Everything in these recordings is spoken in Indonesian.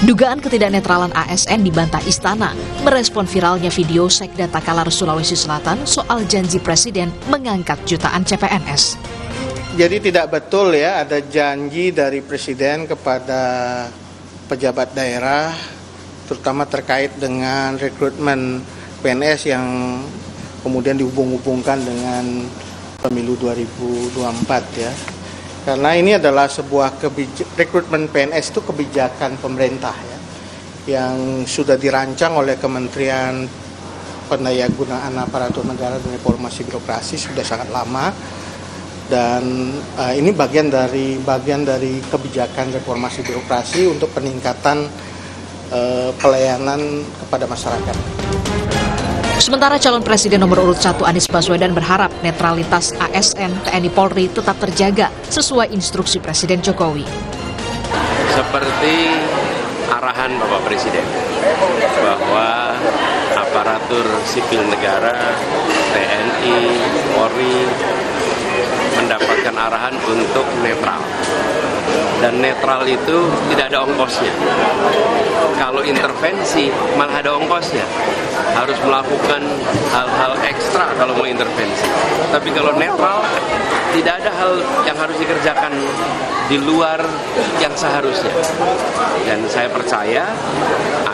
Dugaan ketidaknetralan ASN dibantah Istana, merespon viralnya video Sekda Takalar Sulawesi Selatan soal janji Presiden mengangkat jutaan CPNS. Jadi tidak betul ya ada janji dari Presiden kepada pejabat daerah, terutama terkait dengan rekrutmen PNS yang kemudian dihubung-hubungkan dengan pemilu 2024 ya. Karena ini adalah sebuah rekrutmen PNS itu kebijakan pemerintah ya, yang sudah dirancang oleh Kementerian Pendayagunaan Aparatur Negara dan Reformasi Birokrasi sudah sangat lama, dan ini bagian dari kebijakan reformasi birokrasi untuk peningkatan pelayanan kepada masyarakat. Sementara calon presiden nomor urut 1 Anies Baswedan berharap netralitas ASN TNI Polri tetap terjaga sesuai instruksi Presiden Jokowi. Seperti arahan Bapak Presiden bahwa aparatur sipil negara, TNI, Polri mendapatkan arahan untuk netral. Dan netral itu tidak ada ongkosnya. Kalau intervensi malah ada ongkosnya. Harus melakukan hal-hal ekstra kalau mau intervensi. Tapi kalau netral, tidak ada hal yang harus dikerjakan di luar yang seharusnya. Dan saya percaya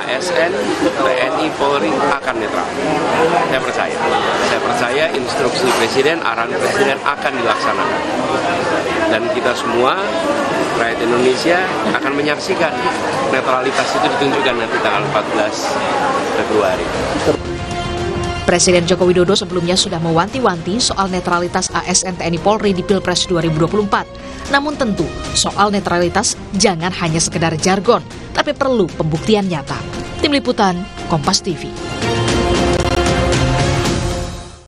ASN, TNI, Polri akan netral. Saya percaya instruksi Presiden, arahan Presiden akan dilaksanakan. Dan kita semua, rakyat Indonesia akan menyaksikan netralitas itu ditunjukkan nanti tanggal 14 Februari. Presiden Joko Widodo sebelumnya sudah mewanti-wanti soal netralitas ASN TNI Polri di Pilpres 2024. Namun tentu soal netralitas jangan hanya sekedar jargon, tapi perlu pembuktian nyata. Tim Liputan, Kompas TV.